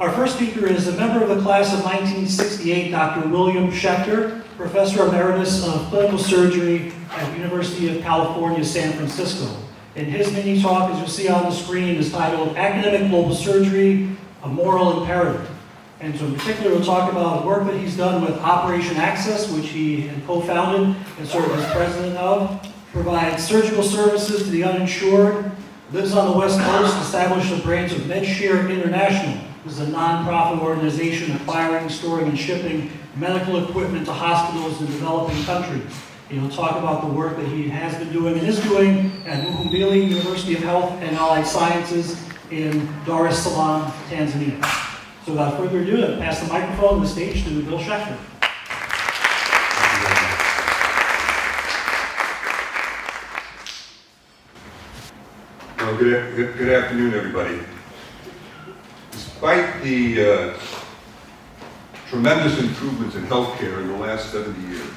Our first speaker is a member of the class of 1968, Dr. William Schecter, Professor Emeritus of Clinical Surgery at the University of California, San Francisco. And his mini talk, as you'll see on the screen, is titled Academic Global Surgery, a Moral Imperative. And so in particular, we'll talk about work that he's done with Operation Access, which he had co-founded and served as president of, provides surgical services to the uninsured, lives on the West Coast, established a branch of MedShare International. This is a non-profit organization acquiring, storing, and shipping medical equipment to hospitals in developing countries. He'll talk about the work that he has been doing and is doing at Muhimbili University of Health and Allied Sciences in Dar es Salaam, Tanzania. So without further ado, I'll pass the microphone and the stage to Bill Schecter. Well, good afternoon, everybody. Despite the tremendous improvements in healthcare in the last 70 years,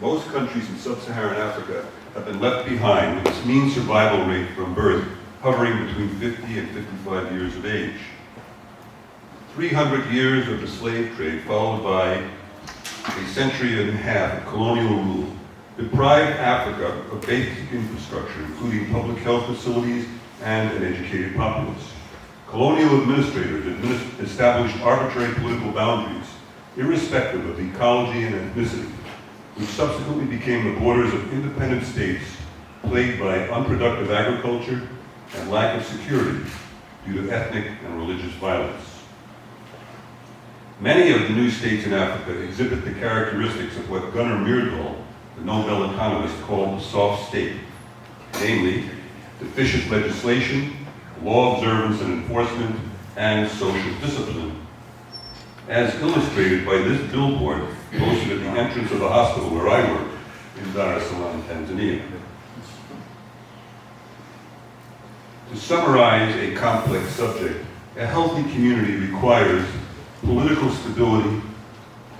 most countries in sub-Saharan Africa have been left behind with its mean survival rate from birth hovering between 50 and 55 years of age. 300 years of the slave trade, followed by a century and a half of colonial rule, deprived Africa of basic infrastructure, including public health facilities and an educated populace. Colonial administrators established arbitrary political boundaries, irrespective of ecology and ethnicity, which subsequently became the borders of independent states plagued by unproductive agriculture and lack of security due to ethnic and religious violence. Many of the new states in Africa exhibit the characteristics of what Gunnar Myrdal, the Nobel economist, called the soft state, namely deficient legislation, law observance and enforcement, and social discipline, as illustrated by this billboard posted at the entrance of the hospital where I work in Dar es Salaam, Tanzania. To summarize a complex subject, a healthy community requires political stability,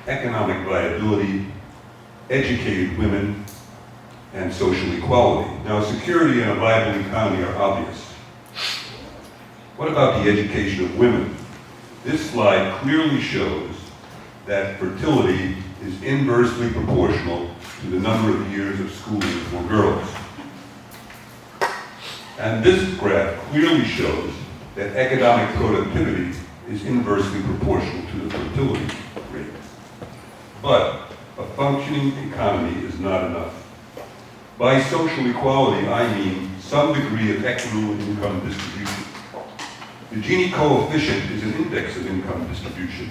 economic viability, educated women, and social equality. Now, security and a viable economy are obvious. What about the education of women? This slide clearly shows that fertility is inversely proportional to the number of years of schooling for girls. And this graph clearly shows that economic productivity is inversely proportional to the fertility rate. But a functioning economy is not enough. By social equality, I mean some degree of equitable income distribution. The Gini coefficient is an index of income distribution.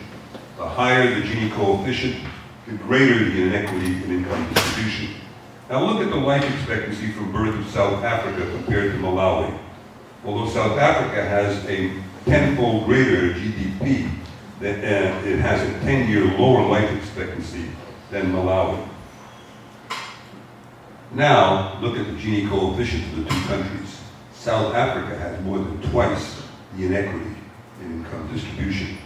The higher the Gini coefficient, the greater the inequity in income distribution. Now look at the life expectancy from birth of South Africa compared to Malawi. Although South Africa has a tenfold greater GDP, it has a 10-year lower life expectancy than Malawi. Now, look at the Gini coefficient of the two countries. South Africa has more than twice the inequity in income distribution.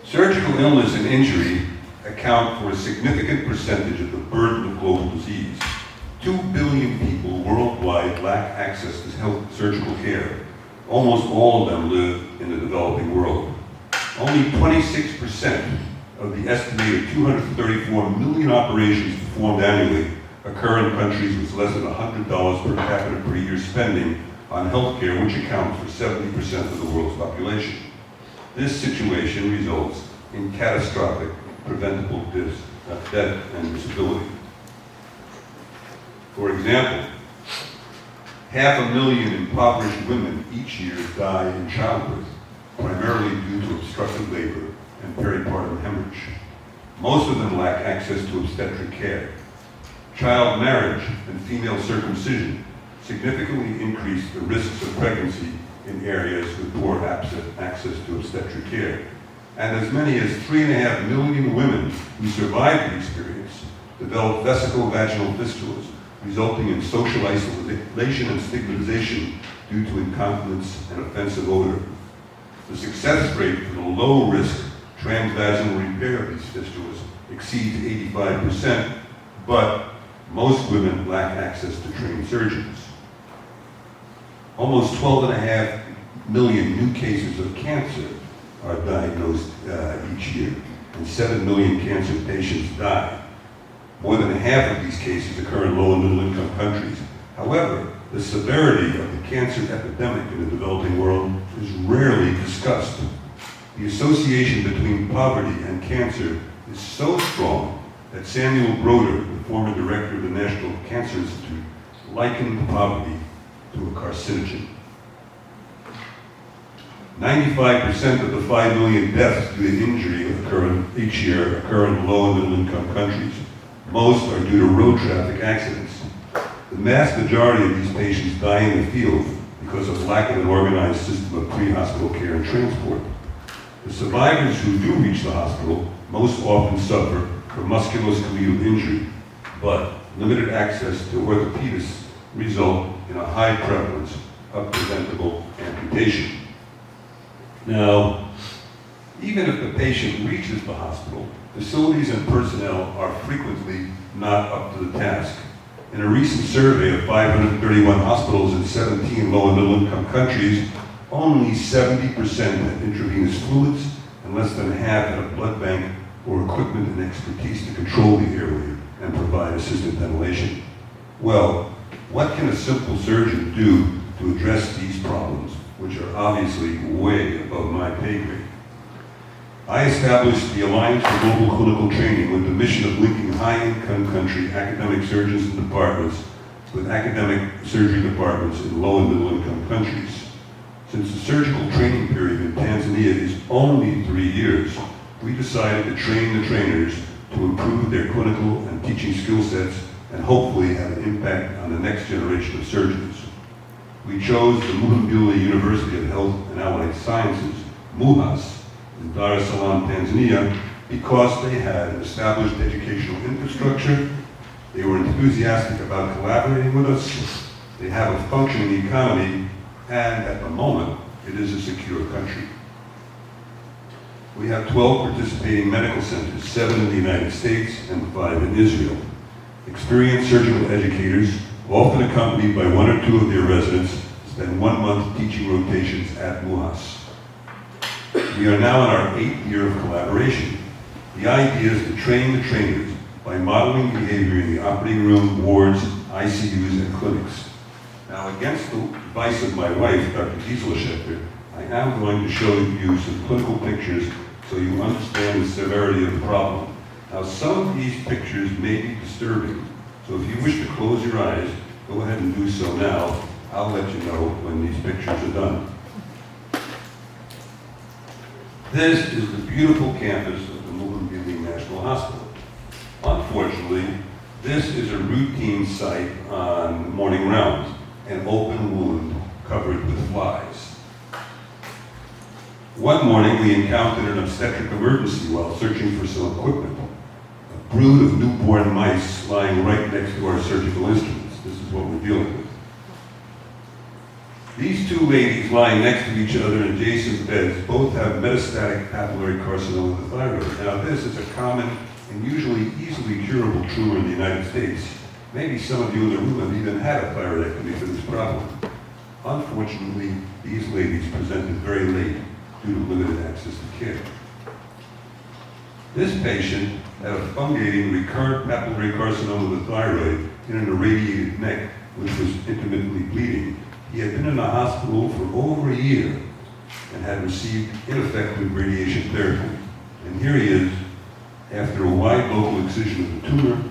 Surgical illness and injury account for a significant percentage of the burden of global disease. 2 billion people worldwide lack access to health surgical care. Almost all of them live in the developing world. Only 26% of the estimated 234 million operations performed annually occur in countries with less than $100 per capita per year spending on healthcare, which accounts for 70% of the world's population. This situation results in catastrophic preventable death and disability. For example, 500,000 impoverished women each year die in childbirth, primarily due to obstructive labor and peripartum hemorrhage. Most of them lack access to obstetric care. Child marriage and female circumcision significantly increase the risks of pregnancy in areas with poor access to obstetric care. And as many as 3.5 million women who survive the experience develop vesico-vaginal fistulas, resulting in social isolation and stigmatization due to incontinence and offensive odor. The success rate for the low-risk transvaginal repair of these fistulas exceeds 85%, but most women lack access to trained surgeons. Almost 12.5 million new cases of cancer are diagnosed each year, and 7 million cancer patients die. More than half of these cases occur in low and middle income countries. However, the severity of the cancer epidemic in the developing world is rarely discussed. The association between poverty and cancer is so strong that Samuel Broder, the former director of the National Cancer Institute, likened poverty to a carcinogen. 95% of the 5 million deaths due to injury each year occur in low and middle income countries. Most are due to road traffic accidents. The vast majority of these patients die in the field because of lack of an organized system of pre-hospital care and transport. The survivors who do reach the hospital most often suffer from musculoskeletal injury, but limited access to orthopedists result in a high prevalence of preventable amputation. Now, even if the patient reaches the hospital, facilities and personnel are frequently not up to the task. In a recent survey of 531 hospitals in 17 low and middle income countries, only 70% had intravenous fluids and less than half had a blood bank or equipment and expertise to control the airway and provide assisted ventilation. Well, what can a simple surgeon do to address these problems, which are obviously way above my pay grade? I established the Alliance for Global Clinical Training with the mission of linking high-income country academic surgeons and departments with academic surgery departments in low and middle-income countries. Since the surgical training period in Tanzania is only 3 years, we decided to train the trainers to improve their clinical and teaching skill sets and hopefully have an impact on the next generation of surgeons. We chose the Binghamton University of Health and Allied Sciences, MUHAS, in Dar es Salaam, Tanzania, because they had an established educational infrastructure, they were enthusiastic about collaborating with us, they have a functioning economy, and at the moment, it is a secure country. We have 12 participating medical centers, 7 in the United States and 5 in Israel. Experienced surgical educators, often accompanied by 1 or 2 of their residents, spend 1 month teaching rotations at MUHAS. We are now in our 8th year of collaboration. The idea is to train the trainers by modeling behavior in the operating room, wards, ICUs, and clinics. Now, against the advice of my wife, Dr. Schecter, I am going to show you some clinical pictures so you understand the severity of the problem. Now, some of these pictures may be disturbing, so if you wish to close your eyes, go ahead and do so now. I'll let you know when these pictures are done. This is the beautiful campus of the Binghamton National Hospital. Unfortunately, this is a routine site on morning rounds, an open wound covered with flies. One morning, we encountered an obstetric emergency while searching for some equipment. A brood of newborn mice lying right next to our surgical instruments. This is what we're dealing with. These 2 ladies lying next to each other in adjacent beds both have metastatic papillary carcinoma of the thyroid. Now, this is a common and usually easily curable tumor in the United States. Maybe some of you in the room have even had a thyroidectomy for this problem. Unfortunately, these ladies presented very late due to limited access to care. This patient had a fungating recurrent papillary carcinoma of the thyroid in an irradiated neck, which was intermittently bleeding. He had been in the hospital for over a year and had received ineffective radiation therapy. And here he is, after a wide local excision of the tumor,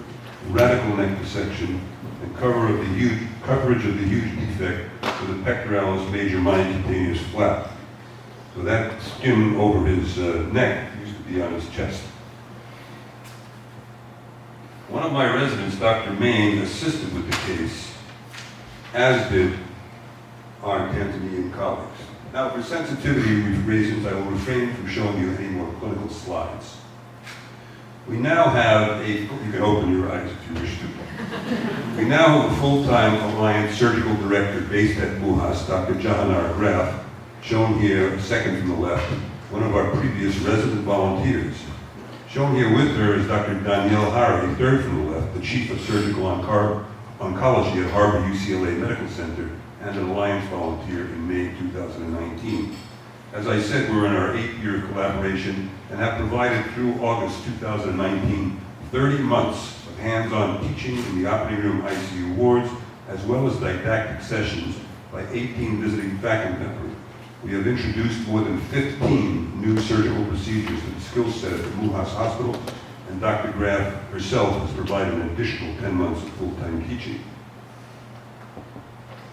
radical neck dissection, and coverage of the huge defect with a pectoralis major minor cutaneous flap. So that skin over his neck used to be on his chest. One of my residents, Dr. Main, assisted with the case, as did our Tanzanian colleagues. Now, for sensitivity reasons, I will refrain from showing you any more clinical slides. We now have you can open your eyes if you wish to. We now have a full-time Alliance surgical director based at MUHAS, Dr. Jahanar Graf, shown here, second from the left, one of our previous resident volunteers. Shown here with her is Dr. Danielle Hari, third from the left, the chief of surgical Oncology at Harvard UCLA Medical Center and an Alliance volunteer in May 2019. As I said, we're in our 8th year of collaboration and have provided through August 2019 30 months of hands-on teaching in the operating room ICU wards, as well as didactic sessions by 18 visiting faculty members. We have introduced more than 15 new surgical procedures to the skill set at the Mujas Hospital, and Dr. Graf herself has provided an additional 10 months of full-time teaching.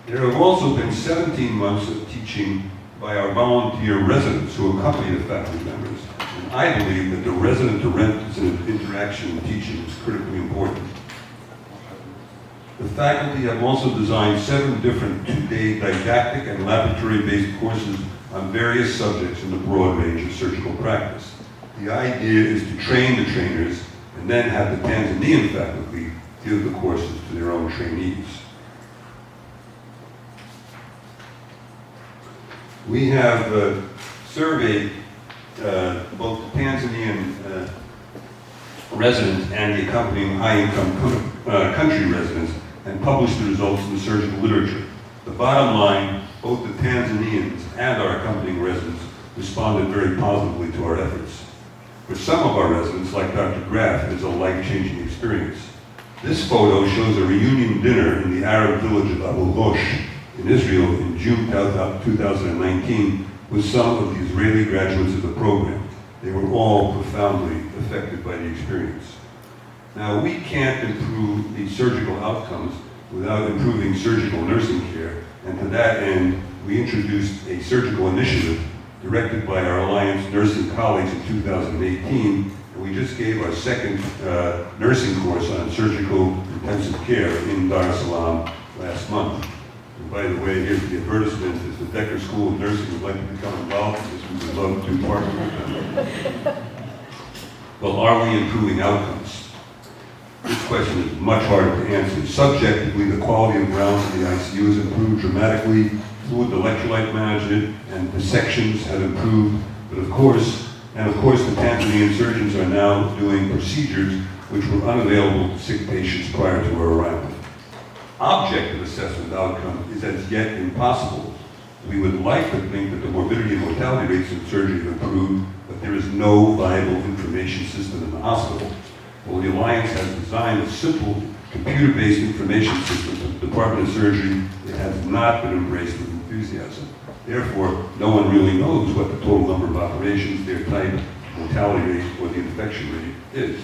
There have also been 17 months of teaching by our volunteer residents who accompany the faculty members. And I believe that the resident-to-resident interaction in teaching is critically important. The faculty have also designed 7 different 2-day didactic and laboratory-based courses on various subjects in the broad range of surgical practice. The idea is to train the trainers and then have the Tanzanian faculty give the courses to their own trainees. We have surveyed both the Tanzanian residents and the accompanying high-income country residents and published the results in the surgical literature. The bottom line, both the Tanzanians and our accompanying residents responded very positively to our efforts. For some of our residents, like Dr. Graf, it is a life-changing experience. This photo shows a reunion dinner in the Arab village of Abu Ghosh in Israel in June 2019 with some of the Israeli graduates of the program. They were all profoundly affected by the experience. Now, we can't improve the surgical outcomes without improving surgical nursing care, and to that end, we introduced a surgical initiative directed by our Alliance nursing colleagues in 2018, and we just gave our second nursing course on surgical intensive care in Dar es Salaam last month. And by the way, here's the advertisement. If the Decker School of Nursing would like to become involved in this, we would love to partner with them. Well, are we improving outcomes? This question is much harder to answer. Subjectively, the quality of grounds in the ICU has improved dramatically. Fluid electrolyte management and dissections have improved, but of course, the Tanzanian surgeons are now doing procedures which were unavailable to sick patients prior to our arrival. Objective assessment of outcome is as yet impossible. We would like to think that the morbidity and mortality rates in surgery have improved, but there is no viable information system in the hospital. Well, the Alliance has designed a simple computer-based information system for the Department of Surgery. It has not been embraced with enthusiasm. Therefore, no one really knows what the total number of operations, their type, mortality rate, or the infection rate is.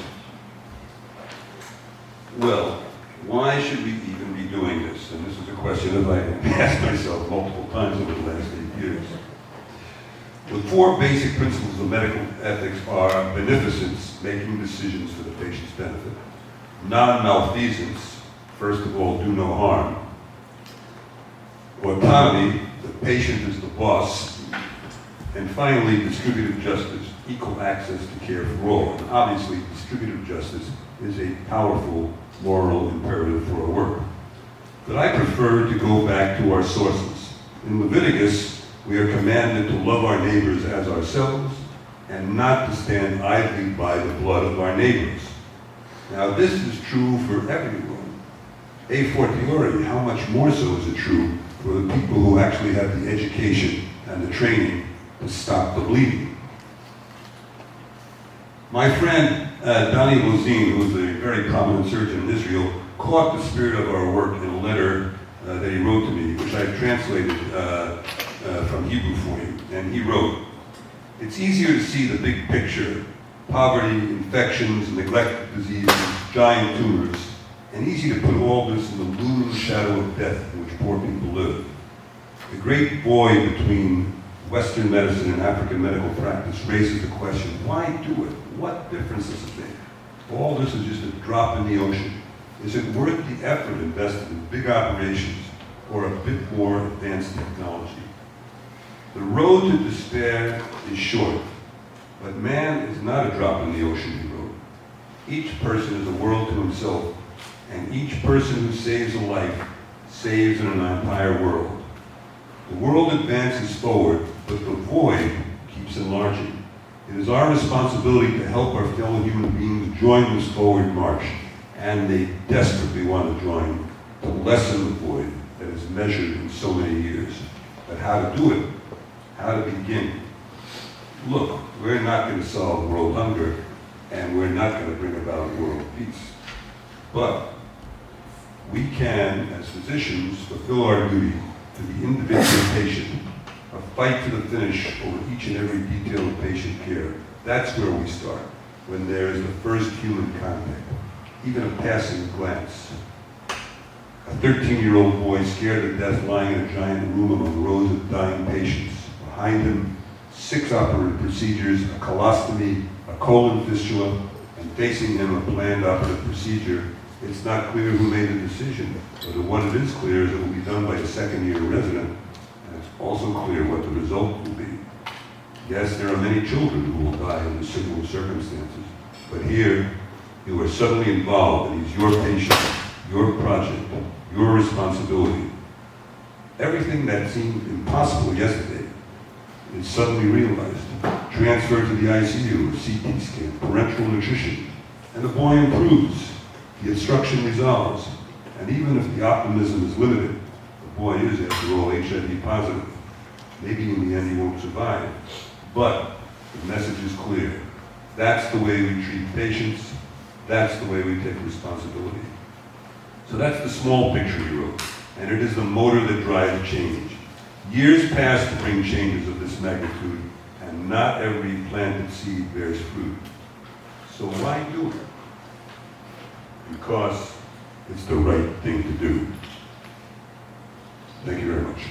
Well, why should we even be doing this? And this is a question that I've asked myself multiple times over the last 8 years. The 4 basic principles of medical ethics are beneficence, making decisions for the patient's benefit; non-malfeasance, first of all, do no harm; autonomy, the patient is the boss; and finally, distributive justice, equal access to care for all. And obviously, distributive justice is a powerful moral imperative for our work. But I prefer to go back to our sources. In Leviticus, we are commanded to love our neighbors as ourselves and not to stand idly by the blood of our neighbors. Now, this is true for everyone. A fortiori, how much more so is it true for the people who actually have the education and the training to stop the bleeding? My friend Dani Lozine, who is a very prominent surgeon in Israel, caught the spirit of our work in a letter that he wrote to me, which I translated from Hebrew for you. And he wrote, "It's easier to see the big picture, poverty, infections, neglected diseases, giant tumors, and easy to put all this in the looming shadow of death in which poor people live. The great void between Western medicine and African medical practice raises the question, why do it? What difference does it make? All this is just a drop in the ocean. Is it worth the effort invested in big operations or a bit more advanced technology? The road to despair is short, but man is not a drop in the ocean," he wrote. "Each person is a world to himself, and each person who saves a life saves an entire world. The world advances forward, but the void keeps enlarging. It is our responsibility to help our fellow human beings join this forward march, and they desperately want to join to lessen the void that is measured in so many years. But how to do it, how to begin. Look, we're not going to solve world hunger, and we're not going to bring about world peace. But we can, as physicians, fulfill our duty to the individual patient, a fight to the finish over each and every detail of patient care. That's where we start, when there is the first human contact, even a passing glance. A 13-year-old boy scared to death lying in a giant room among rows of dying patients. Behind him, 6 operative procedures, a colostomy, a colon fistula, and facing him a planned operative procedure. It's not clear who made the decision, but what it is clear is it will be done by a second-year resident, and it's also clear what the result will be. Yes, there are many children who will die under similar circumstances, but here, you are suddenly involved, and he's your patient, your project, your responsibility. Everything that seemed impossible yesterday is suddenly realized. Transfer to the ICU, a CT scan, parenteral nutrition, and the boy improves. The obstruction resolves. And even if the optimism is limited, the boy is, after all, HIV positive. Maybe in the end he won't survive. But the message is clear. That's the way we treat patients. That's the way we take responsibility. So that's the small picture he wrote, and it is the motor that drives change. Years pass to bring changes of this magnitude, and not every planted seed bears fruit. So why do it? Because it's the right thing to do. Thank you very much.